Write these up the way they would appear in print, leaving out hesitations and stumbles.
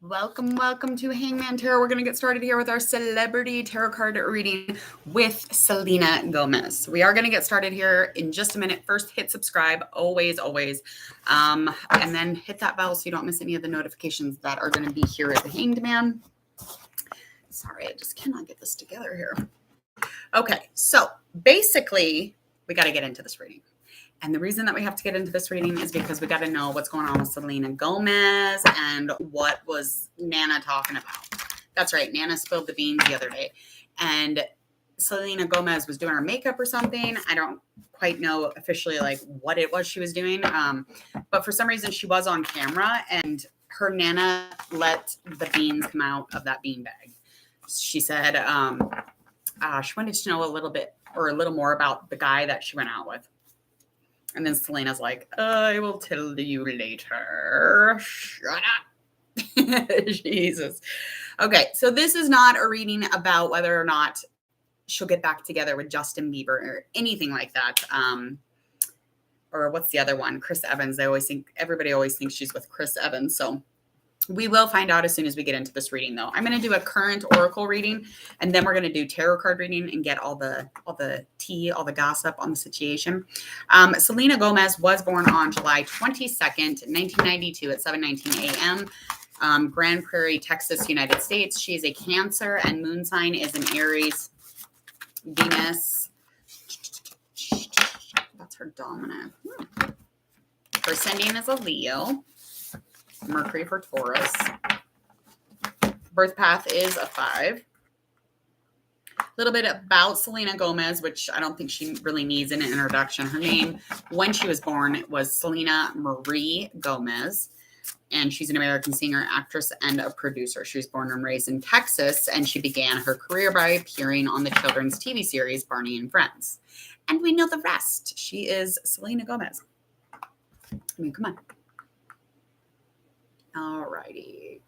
Welcome to Hangman Tarot. We're going to get started here with our celebrity tarot card reading with Selena Gomez. We are going to get started here in just a minute. First, hit subscribe, always. And then hit that bell so you don't miss any of the notifications that are going to be here at the Hanged Man. Sorry, I just cannot get this together here. Okay, so basically, we got to get into this reading. And the reason that we have to get into this reading is because we got to know what's going on with Selena Gomez and what was Nana talking about. That's right. Nana spilled the beans the other day. And Selena Gomez was doing her makeup or something. I don't quite know officially like what it was she was doing. But for some reason she was on camera and her Nana let the beans come out of that bean bag. She said she wanted to know a little bit or a little more about the guy that she went out with. And then Selena's like, I will tell you later. Shut up. Jesus. Okay, so this is not a reading about whether or not she'll get back together with Justin Bieber or anything like that. Or what's the other one? Chris Evans. Everybody always thinks she's with Chris Evans. So we will find out as soon as we get into this reading, though. I'm going to do a current oracle reading, and then we're going to do tarot card reading and get all the tea, all the gossip on the situation. Selena Gomez was born on July 22nd, 1992 at 7:19 a.m. Grand Prairie, Texas, United States. She is a Cancer, and moon sign is an Aries. Venus. That's her dominant. Her ascendant is a Leo. Mercury for Taurus. Birth path is a 5. A little bit about Selena Gomez, which I don't think she really needs an introduction. Her name when she was born was Selena Marie Gomez, and she's an American singer, actress, and a producer. She was born and raised in Texas, and she began her career by appearing on the children's TV series Barney and Friends. And we know the rest. She is Selena Gomez. I mean, come on. All righty.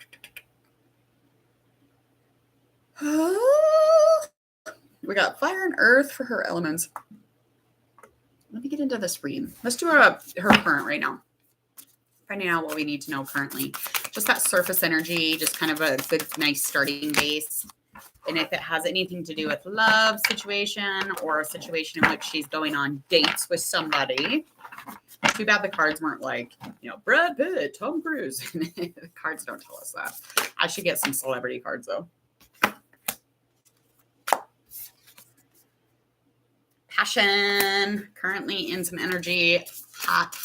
We got fire and earth for her elements. Let me get into this reading. Let's do her current right now. Finding out what we need to know currently. Just that surface energy, just kind of a good, nice starting base. And if it has anything to do with love situation or a situation in which she's going on dates with somebody. Too bad the cards weren't like, Brad Pitt, Tom Cruise. The cards don't tell us that. I should get some celebrity cards, though. Passion. Currently in some energy. Hot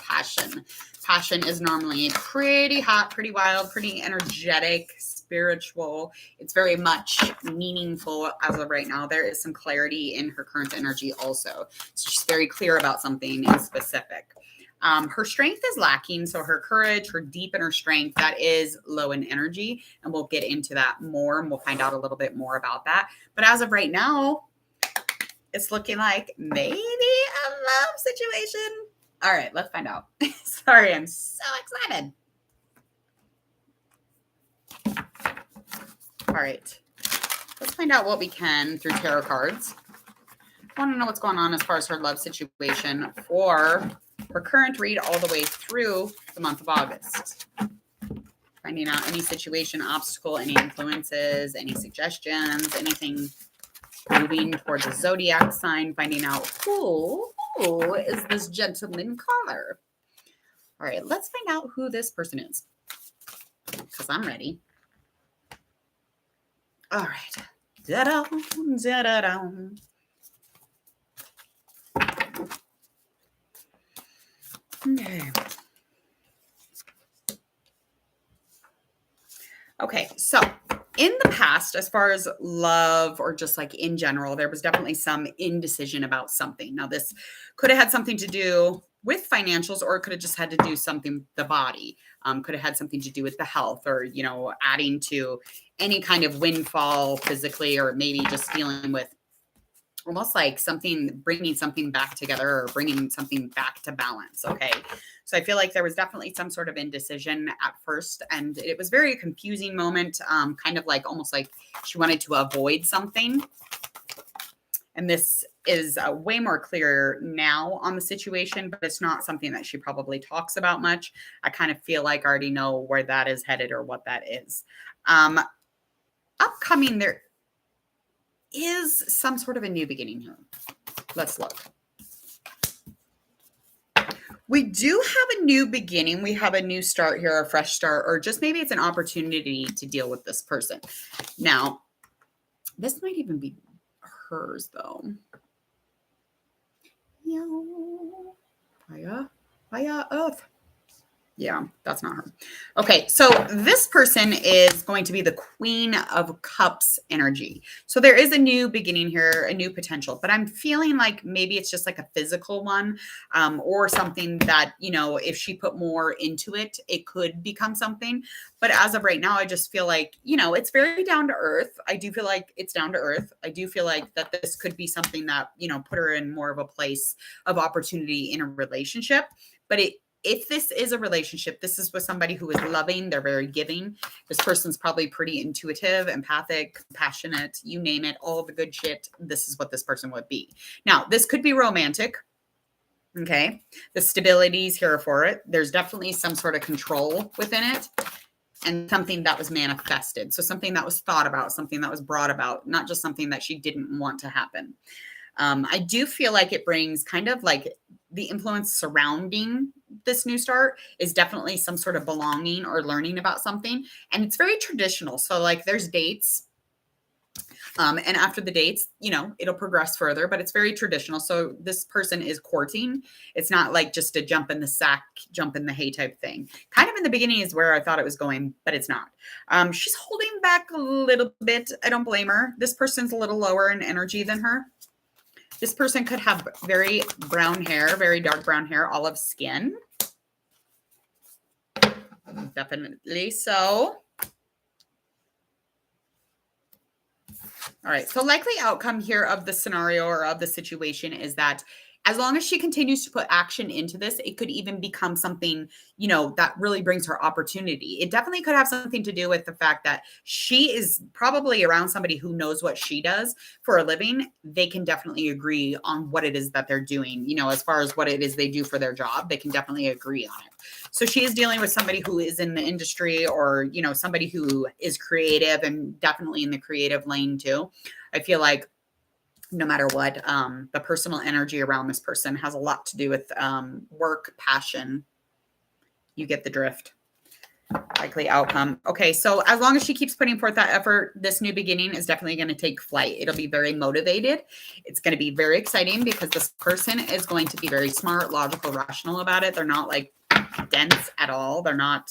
passion. Passion is normally pretty hot, pretty wild, pretty energetic, spiritual. It's very much meaningful as of right now. There is some clarity in her current energy also. So she's very clear about something in specific. Her strength is lacking. So her courage, her deep inner strength, that is low in energy. And we'll get into that more and we'll find out a little bit more about that. But as of right now, it's looking like maybe a love situation. All right, let's find out. Sorry, I'm so excited. All right, let's find out what we can through tarot cards. I want to know what's going on as far as her love situation for her current read all the way through the month of August. Finding out any situation, obstacle, any influences, any suggestions, anything moving towards a zodiac sign. Finding out who is this gentleman caller. All right, let's find out who this person is because I'm ready. All right. Da-da, da-da-da. Okay, so in the past, as far as love or just like in general, there was definitely some indecision about something. Now, this could have had something to do with financials, or it could have just had to do something with the body. Could have had something to do with the health, or, adding to any kind of windfall physically, or maybe just dealing with almost like bringing something back together or bringing something back to balance. Okay. So I feel like there was definitely some sort of indecision at first, and it was very confusing moment. Kind of like almost like she wanted to avoid something. And this is way more clear now on the situation, but it's not something that she probably talks about much. I kind of feel like I already know where that is headed or what that is. Upcoming, there is some sort of a new beginning here. Let's look. We do have a new beginning. We have a new start here, a fresh start, or just maybe it's an opportunity to deal with this person. Now, this might even be hers, though. Fire, earth. Yeah, that's not her. Okay, so this person is going to be the Queen of Cups energy. So there is a new beginning here, a new potential, but I'm feeling like maybe it's just like a physical one, or something that, you know, if she put more into it, it could become something. But as of right now, I just feel like, you know, it's very down to earth. I do feel like it's down to earth. I do feel like that this could be something that, you know, put her in more of a place of opportunity in a relationship. But if this is a relationship, this is with somebody who is loving, they're very giving. This person's probably pretty intuitive, empathic, passionate, you name it, all the good shit. This is what this person would be. Now, this could be romantic. Okay. The stability is here for it. There's definitely some sort of control within it and something that was manifested. So something that was thought about, something that was brought about, not just something that she didn't want to happen. I do feel like it brings kind of like the influence surrounding this new start is definitely some sort of belonging or learning about something. And it's very traditional. So like there's dates. And after the dates, you know, it'll progress further, but it's very traditional. So this person is courting. It's not like just a jump in the sack, jump in the hay type thing. Kind of in the beginning is where I thought it was going, but it's not. She's holding back a little bit. I don't blame her. This person's a little lower in energy than her. This person could have very brown hair, very dark brown hair, olive skin. Definitely so. All right. So likely outcome here of the scenario or of the situation is that as long as she continues to put action into this, it could even become something, you know, that really brings her opportunity. It definitely could have something to do with the fact that she is probably around somebody who knows what she does for a living. They can definitely agree on what it is that they're doing, you know, as far as what it is they do for their job, they can definitely agree on it. So she is dealing with somebody who is in the industry or, you know, somebody who is creative and definitely in the creative lane too. I feel like no matter what, the personal energy around this person has a lot to do with work, passion. You get the drift. Likely outcome. Okay, so as long as she keeps putting forth that effort, this new beginning is definitely going to take flight. It'll be very motivated. It's going to be very exciting because this person is going to be very smart, logical, rational about it. They're not like dense at all. They're not,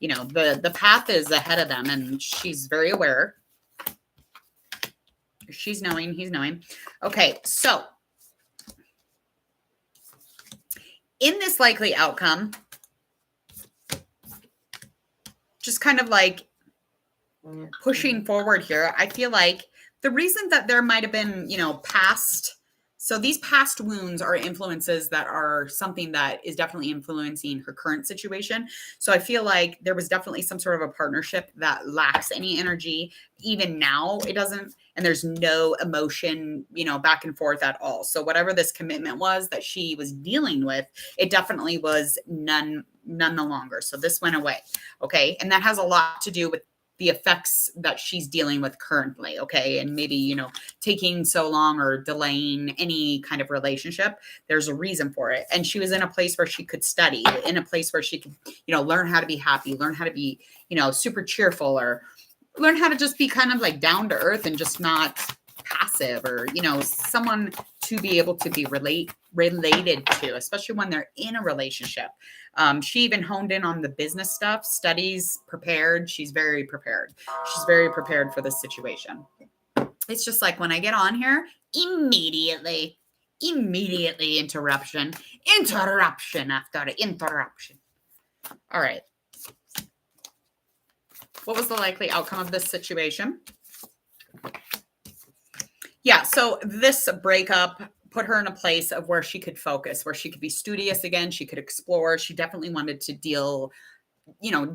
you know, the path is ahead of them and she's very aware. She's knowing, he's knowing. Okay, so in this likely outcome, just kind of like pushing forward here, I feel like the reason that there might have been, you know, past, so these past wounds are influences that are something that is definitely influencing her current situation. So I feel like there was definitely some sort of a partnership that lacks any energy. Even now, it doesn't. And there's no emotion, you know, back and forth at all. So whatever this commitment was that she was dealing with, it definitely was none no longer. So this went away. Okay. And that has a lot to do with the effects that she's dealing with currently. Okay. And maybe, you know, taking so long or delaying any kind of relationship, there's a reason for it. And she was in a place where she could study, in a place where she could, you know, learn how to be happy, learn how to be, you know, super cheerful, or learn how to just be kind of like down to earth and just not passive, or, you know, someone to be able to be related to, especially when they're in a relationship. She even honed in on the business stuff, studies, prepared. She's very prepared. She's very prepared for this situation. It's just like when I get on here, immediately interruption after interruption. All right. What was the likely outcome of this situation? Yeah, so this breakup put her in a place of where she could focus, where she could be studious again. She could explore. She definitely wanted to deal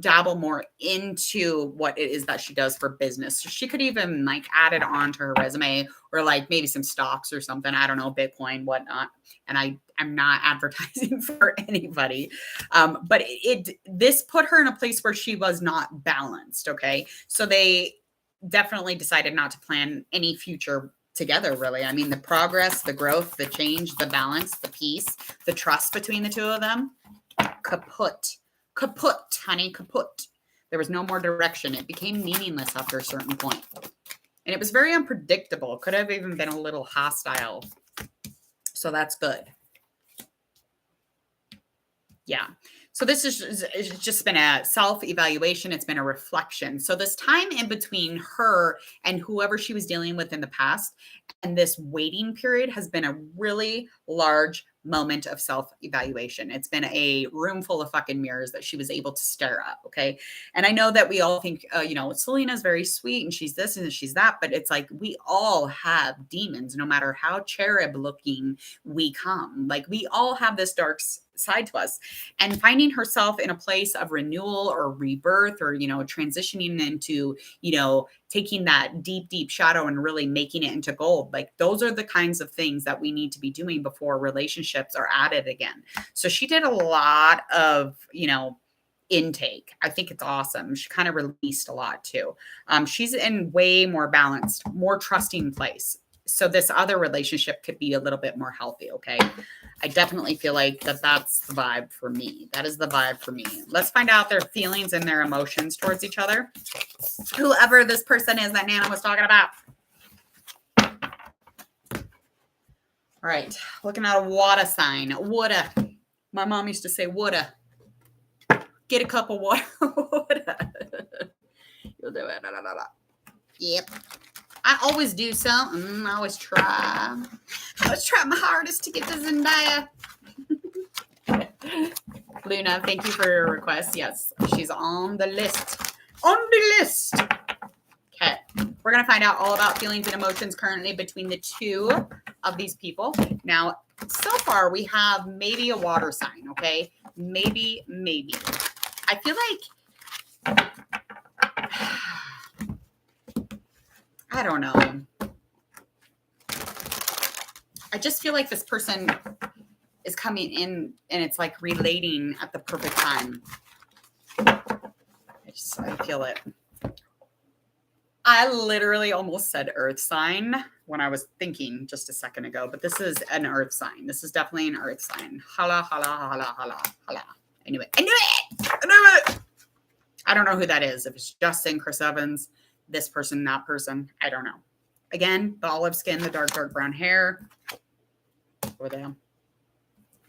dabble more into what it is that she does for business. So she could even like add it on to her resume, or like maybe some stocks or something. I don't know, Bitcoin, whatnot. And I'm not advertising for anybody. But this put her in a place where she was not balanced. Okay. So they definitely decided not to plan any future together, really. I mean, the progress, the growth, the change, the balance, the peace, the trust between the two of them, kaput, honey, kaput. There was no more direction. It became meaningless after a certain point. And it was very unpredictable. Could have even been a little hostile. So that's good. Yeah. So this is it's just been a self-evaluation. It's been a reflection. So this time in between her and whoever she was dealing with in the past and this waiting period has been a really large moment of self-evaluation. It's been a room full of fucking mirrors that she was able to stare at. Okay. And I know that we all think, Selena's very sweet and she's this and she's that, but it's like we all have demons, no matter how cherub looking we come. Like we all have this dark side to us, and finding herself in a place of renewal or rebirth, or transitioning into taking that deep shadow and really making it into gold. Like those are the kinds of things that we need to be doing before relationships are added again. So she did a lot of intake. I think it's awesome. She kind of released a lot too. She's in way more balanced, more trusting place. So this other relationship could be a little bit more healthy. Okay. I definitely feel like that's the vibe for me. That is the vibe for me. Let's find out their feelings and their emotions towards each other. Whoever this person is that Nana was talking about. All right. Looking at a water sign. Woulda. My mom used to say woulda. Get a cup of water. Woulda. You'll do it. Yep. I always do something. I always try. I always try my hardest to get to Zendaya. Luna, thank you for your request. Yes, she's on the list. On the list. Okay. We're going to find out all about feelings and emotions currently between the two of these people. Now, so far, we have maybe a water sign, okay? Maybe. I feel like... I don't know. I just feel like this person is coming in and it's like relating at the perfect time. I feel it. I literally almost said earth sign when I was thinking just a second ago, but this is an earth sign. This is definitely an earth sign. Hala, hala, hala, hala, hala. I knew it. I don't know who that is. If it's Justin, Chris Evans, this person, that person, I don't know. Again, the olive skin, the dark brown hair. Over there.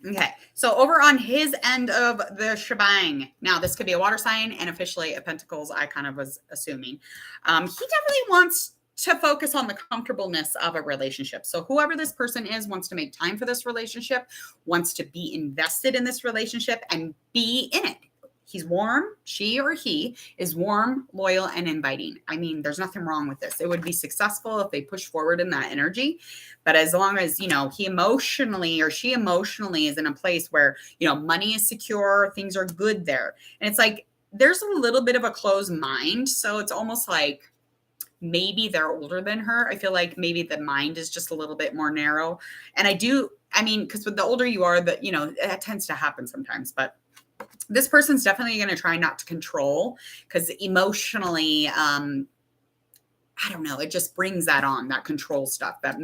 Okay, so over on his end of the shebang. Now, this could be a water sign and officially a pentacles, I kind of was assuming. He definitely wants to focus on the comfortableness of a relationship. So whoever this person is wants to make time for this relationship, wants to be invested in this relationship and be in it. He's warm. She or he is warm, loyal, and inviting. I mean, there's nothing wrong with this. It would be successful if they push forward in that energy. But as long as, he emotionally or she emotionally is in a place where, money is secure, things are good there. And it's like, there's a little bit of a closed mind. So it's almost like maybe they're older than her. I feel like maybe the mind is just a little bit more narrow. And because with the older you are, that tends to happen sometimes. But this person's definitely going to try not to control, because emotionally, I don't know, it just brings that on, that control stuff, that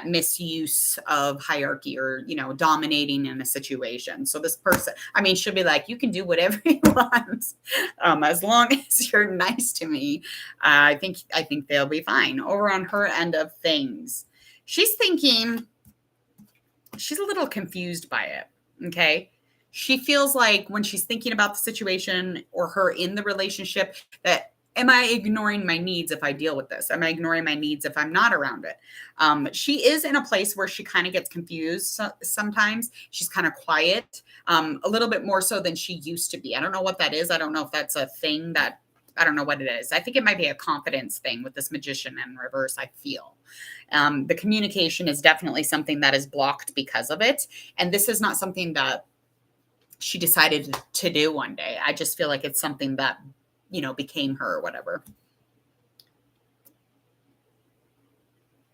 misuse of hierarchy or, dominating in a situation. So this person, should be like, you can do whatever you want. As long as you're nice to me, I think they'll be fine. Over on her end of things, she's thinking, she's a little confused by it. Okay. She feels like when she's thinking about the situation or her in the relationship that, am I ignoring my needs if I deal with this? Am I ignoring my needs if I'm not around it? She is in a place where she kind of gets confused sometimes. She's kind of quiet, a little bit more so than she used to be. I don't know what that is. I don't know if that's a thing I don't know what it is. I think it might be a confidence thing with this magician in reverse, I feel. The communication is definitely something that is blocked because of it. And this is not something that she decided to do one day. I just feel like it's something that, became her or whatever.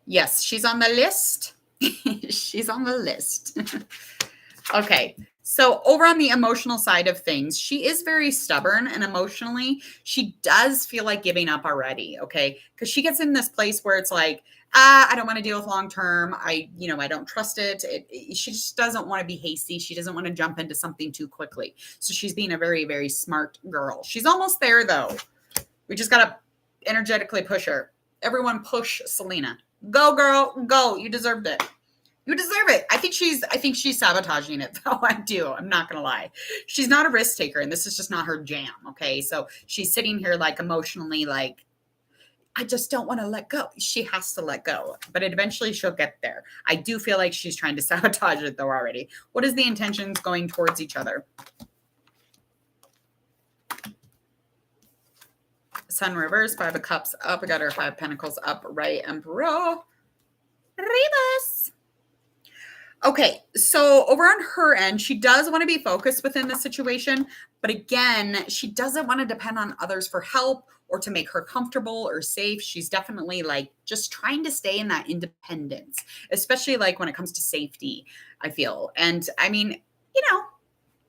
Yes, she's on the list. She's on the list. Okay. So over on the emotional side of things, she is very stubborn, and emotionally, she does feel like giving up already. Okay. Because she gets in this place where it's like, I don't want to deal with long term. I don't trust it. She just doesn't want to be hasty. She doesn't want to jump into something too quickly. So she's being a very, very smart girl. She's almost there though. We just got to energetically push her. Everyone push Selena. Go, girl, go. You deserved it. You deserve it. I think she's sabotaging it though. I do. I'm not going to lie. She's not a risk taker, and this is just not her jam. Okay. So she's sitting here like emotionally, like, I just don't want to let go. She has to let go, but eventually she'll get there. I do feel like she's trying to sabotage it though already. What is the intentions going towards each other? Sun reverse, 5 of cups up. I got her 5 pentacles up, right, Emperor. Rebus. Okay, so over on her end, she does want to be focused within the situation, but again, she doesn't want to depend on others for help or to make her comfortable or safe. She's definitely like just trying to stay in that independence, especially like when it comes to safety, I feel. And I mean,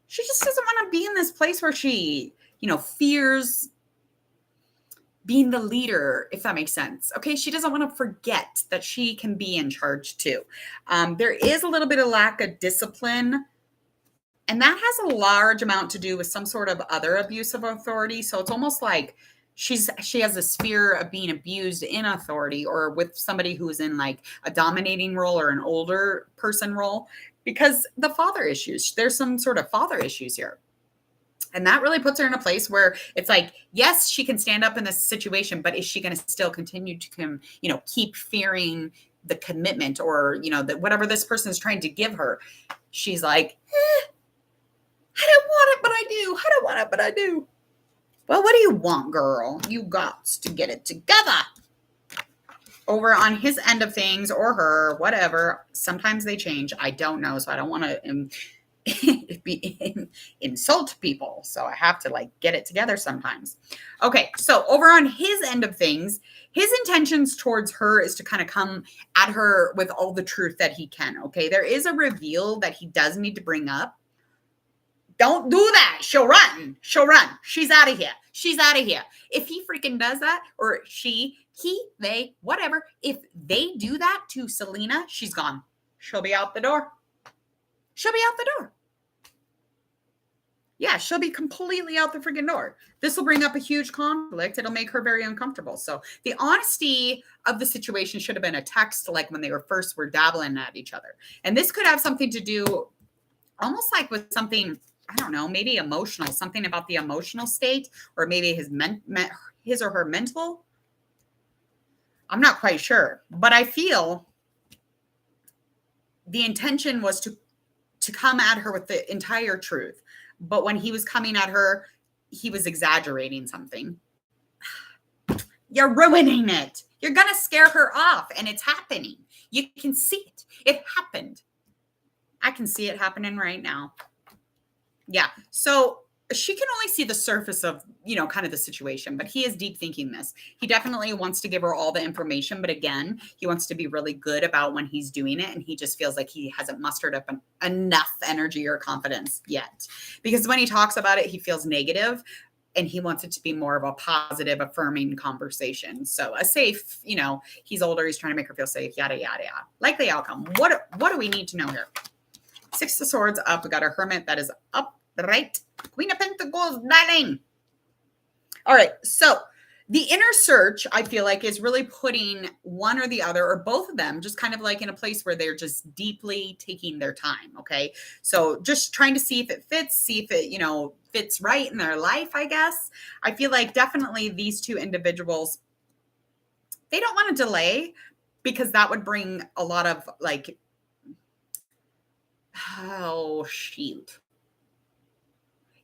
she just doesn't want to be in this place where she, fears being the leader, if that makes sense. Okay, she doesn't want to forget that she can be in charge too. There is a little bit of lack of discipline, and that has a large amount to do with some sort of other abuse of authority. So it's almost like she has this fear of being abused in authority or with somebody who's in like a dominating role or an older person role, because the father issues. There's some sort of father issues here. And that really puts her in a place where it's like, yes, she can stand up in this situation, but is she going to still continue to, keep fearing the commitment or, whatever this person is trying to give her? She's like, I don't want it, but I do. I don't want it, but I do. Well, what do you want, girl? You got to get it together. Over on his end of things, or her, whatever. Sometimes they change. I don't know. So I don't want to insult people. So I have to like get it together sometimes. Okay. So over on his end of things, his intentions towards her is to kind of come at her with all the truth that he can. Okay. There is a reveal that he does need to bring up. Don't do that. She'll run. She'll run. She's out of here. She's out of here. If he freaking does that, or she, he, they, whatever, if they do that to Selena, she's gone. She'll be out the door. She'll be out the door. Yeah, she'll be completely out the freaking door. This will bring up a huge conflict. It'll make her very uncomfortable. So the honesty of the situation should have been a text, like when they were dabbling at each other. And this could have something to do almost like with something, I don't know, maybe emotional, something about the emotional state, or maybe his or her mental. I'm not quite sure, but I feel the intention was to come at her with the entire truth. But when he was coming at her, he was exaggerating something. You're ruining it. You're going to scare her off, and it's happening. You can see it. It happened. I can see it happening right now. Yeah. So she can only see the surface of, kind of the situation, but he is deep thinking this. He definitely wants to give her all the information, but again, he wants to be really good about when he's doing it. And he just feels like he hasn't mustered up enough energy or confidence yet, because when he talks about it, he feels negative, and he wants it to be more of a positive, affirming conversation. So a safe, he's older, he's trying to make her feel safe, yada, yada, yada. Likely outcome. What do we need to know here? 6 of Swords up. We got a Hermit that is up. Right. Queen of Pentacles, darling. All right. So the inner search, I feel like, is really putting one or the other or both of them just kind of like in a place where they're just deeply taking their time. Okay. So just trying to see if it fits, see if it, fits right in their life, I guess. I feel like definitely these two individuals, they don't want to delay, because that would bring a lot of like, oh, shoot.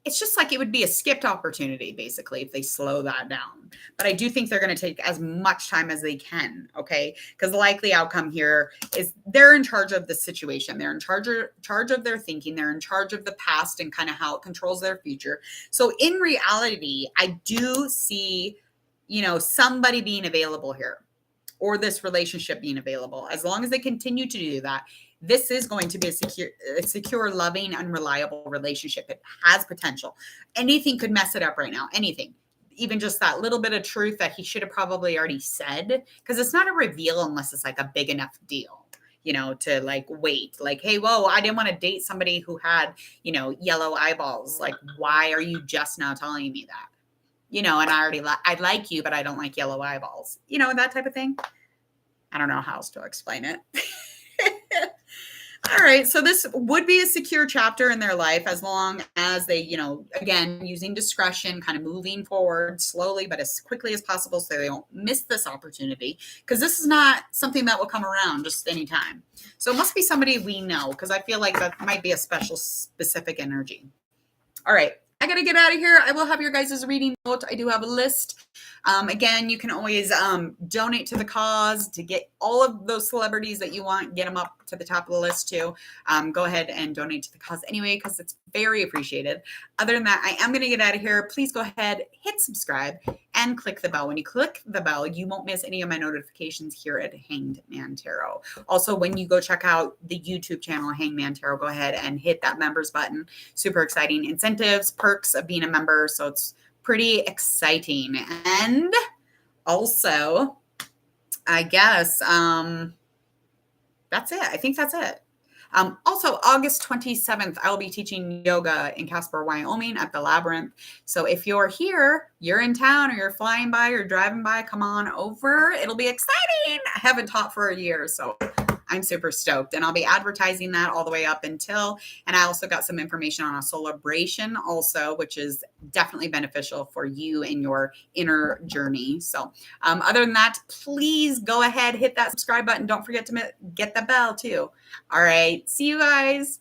it's just like it would be a skipped opportunity, basically, if they slow that down. But I do think they're going to take as much time as they can, okay? Because the likely outcome here is they're in charge of the situation. They're in charge of their thinking. They're in charge of the past and kind of how it controls their future. So in reality, I do see, somebody being available here, or this relationship being available. As long as they continue to do that, this is going to be a secure, loving, and reliable relationship. It has potential. Anything could mess it up right now. Anything. Even just that little bit of truth that he should have probably already said, because it's not a reveal unless it's like a big enough deal, to like wait, like, hey, whoa, I didn't want to date somebody who had, yellow eyeballs. Like, why are you just now telling me that? And I already I like you, but I don't like yellow eyeballs, that type of thing. I don't know how else to explain it. All right. So this would be a secure chapter in their life as long as they, again, using discretion, kind of moving forward slowly, but as quickly as possible so they don't miss this opportunity, because this is not something that will come around just anytime. So it must be somebody we know, because I feel like that might be a special, specific energy. All right. I got to get out of here. I will have your guys' reading note. I do have a list. Again, you can always donate to the cause to get all of those celebrities that you want, get them up to the top of the list too. Go ahead and donate to the cause anyway, because it's very appreciated. Other than that, I am going to get out of here. Please go ahead, hit subscribe, and click the bell. When you click the bell, you won't miss any of my notifications here at Hanged Man Tarot. Also, when you go check out the YouTube channel, Hanged Man Tarot, go ahead and hit that members button. Super exciting incentives, perks of being a member. So it's pretty exciting. And also, I guess that's it. I think that's it. Also, August 27th, I will be teaching yoga in Casper, Wyoming at the Labyrinth. So if you're here, you're in town, or you're flying by, or driving by, come on over. It'll be exciting. I haven't taught for a year, so I'm super stoked. And I'll be advertising that all the way up until, and I also got some information on a celebration also, which is definitely beneficial for you in your inner journey. So other than that, please go ahead, hit that subscribe button. Don't forget to get the bell too. All right. See you guys.